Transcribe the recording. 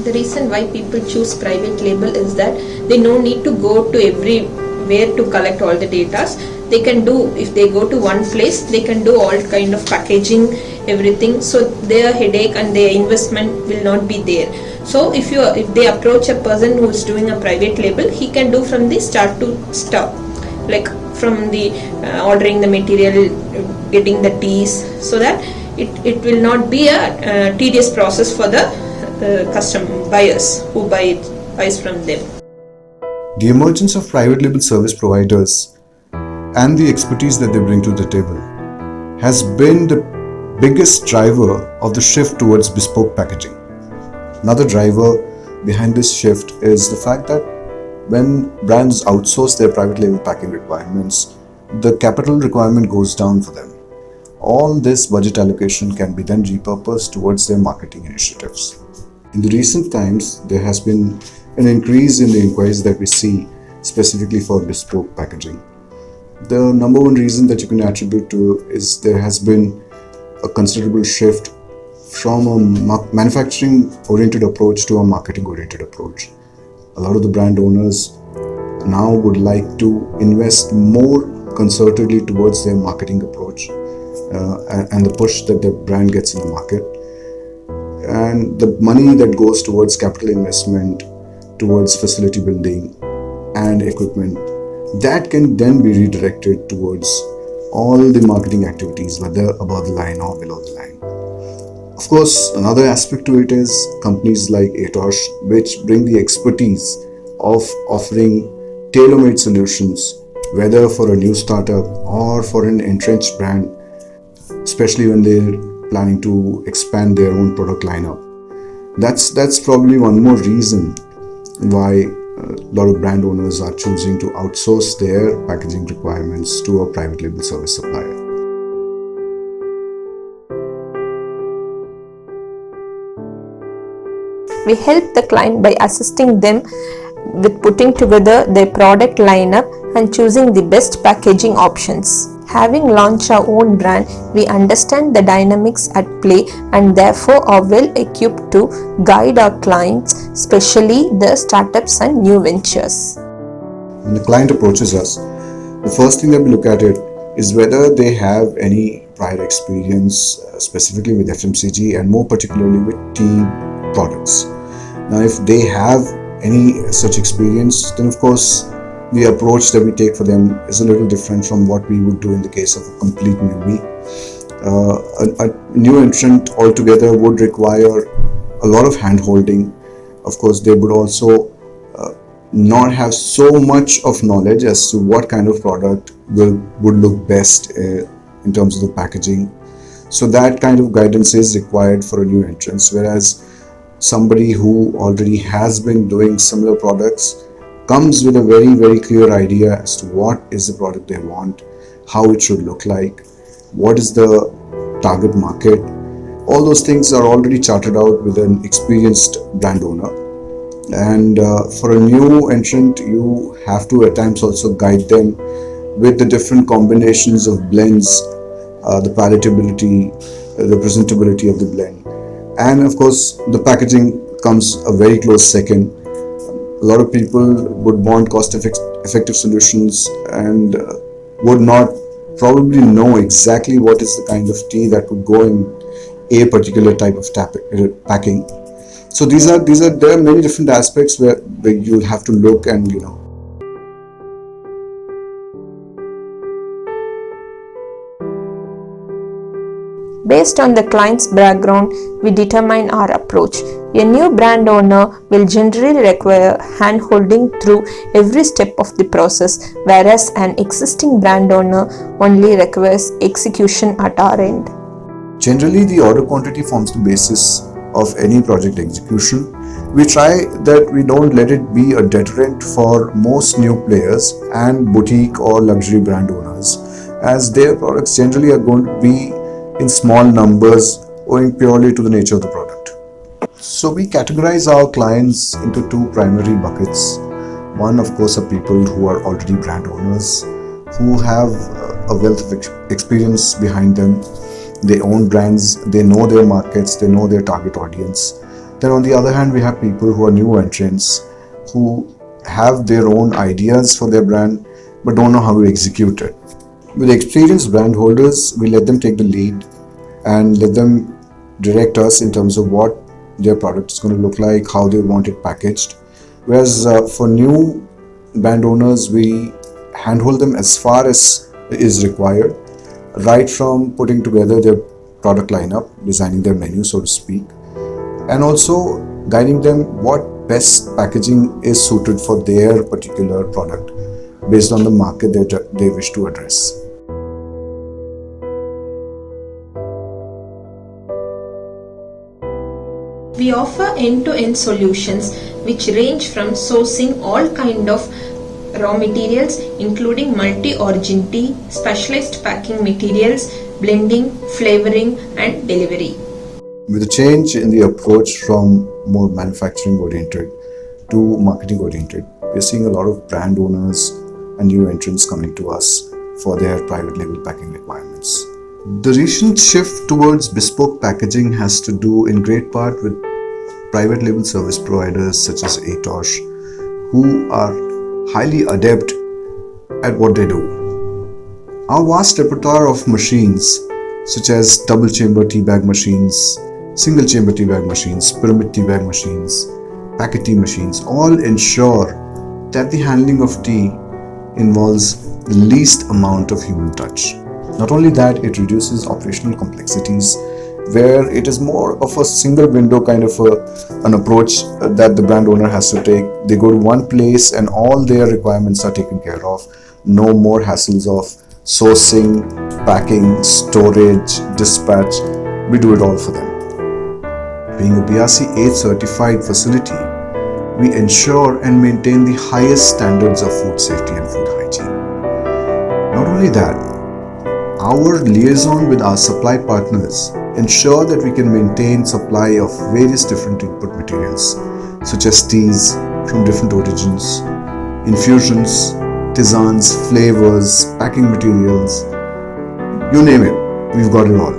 The reason why people choose private label is that they no need to go to everywhere to collect all the data. They can do, if they go to one place, they can do all kind of packaging, everything, so their headache and their investment will not be there. So if they approach a person who is doing a private label, he can do from the start to stop, like from the ordering the material, getting the teas, so that it will not be a tedious process for the buyers who buys from them. The emergence of private label service providers and the expertise that they bring to the table has been the biggest driver of the shift towards bespoke packaging. Another driver behind this shift is the fact that when brands outsource their private label packing requirements, the capital requirement goes down for them. All this budget allocation can be then repurposed towards their marketing initiatives. In the recent times, there has been an increase in the inquiries that we see specifically for bespoke packaging. The number one reason that you can attribute to is there has been a considerable shift from a manufacturing-oriented approach to a marketing-oriented approach. A lot of the brand owners now would like to invest more concertedly towards their marketing approach and the push that the brand gets in the market. And the money that goes towards capital investment, towards facility building and equipment, that can then be redirected towards all the marketing activities, whether above the line or below the line. Of course, another aspect to it is companies like ATOS, which bring the expertise of offering tailor-made solutions, whether for a new startup or for an entrenched brand, especially when they're planning to expand their own product lineup. That's probably one more reason why a lot of brand owners are choosing to outsource their packaging requirements to a private label service supplier. We help the client by assisting them with putting together their product lineup and choosing the best packaging options. Having launched our own brand, we understand the dynamics at play and therefore are well equipped to guide our clients, especially the startups and new ventures. When the client approaches us, the first thing that we look at it is whether they have any prior experience specifically with FMCG and more particularly with tea products. Now, if they have any such experience, then of course the approach that we take for them is a little different from what we would do in the case of a complete newbie. A new entrant altogether would require a lot of hand-holding. Of course, they would also not have so much of knowledge as to what kind of product would look best in terms of the packaging. So that kind of guidance is required for a new entrant, whereas somebody who already has been doing similar products comes with a very, very clear idea as to what is the product they want, how it should look like, what is the target market. All those things are already charted out with an experienced brand owner. And for a new entrant, you have to at times also guide them with the different combinations of blends, the palatability, the presentability of the blend. And of course, the packaging comes a very close second. A lot of people would want cost-effective solutions and would not probably know exactly what is the kind of tea that would go in a particular type of packing. So there are many different aspects where you'll have to look and Based on the client's background, we determine our approach. A new brand owner will generally require hand-holding through every step of the process, whereas an existing brand owner only requires execution at our end. Generally, the order quantity forms the basis of any project execution. We try that we don't let it be a deterrent for most new players and boutique or luxury brand owners, as their products generally are going to be in small numbers owing purely to the nature of the product. So we categorize our clients into two primary buckets. One, of course, are people who are already brand owners, who have a wealth of experience behind them. They own brands, they know their markets, they know their target audience. Then on the other hand, we have people who are new entrants who have their own ideas for their brand but don't know how to execute it. With experienced brand holders, we let them take the lead and let them direct us in terms of what their product is going to look like, how they want it packaged. Whereas for new brand owners, we handhold them as far as is required, right from putting together their product lineup, designing their menu, so to speak, and also guiding them what best packaging is suited for their particular product based on the market that they wish to address. We offer end-to-end solutions which range from sourcing all kind of raw materials including multi-origin tea, specialized packing materials, blending, flavoring and delivery. With a change in the approach from more manufacturing oriented to marketing oriented, we're seeing a lot of brand owners and new entrants coming to us for their private label packing requirements. The recent shift towards bespoke packaging has to do in great part with private label service providers such as ATOSH, who are highly adept at what they do. Our vast repertoire of machines such as double chamber tea bag machines, single chamber tea bag machines, pyramid tea bag machines, packet tea machines all ensure that the handling of tea involves the least amount of human touch. Not only that, it reduces operational complexities where it is more of a single window kind of an approach that the brand owner has to take. They go to one place and all their requirements are taken care of. No more hassles of sourcing, packing, storage, dispatch. We do it all for them. Being a BRC 8 certified facility, we ensure and maintain the highest standards of food safety and food hygiene. Not only that, our liaison with our supply partners ensure that we can maintain supply of various different input materials such as teas from different origins, infusions, tisanes, flavors, packing materials, you name it, we've got it all.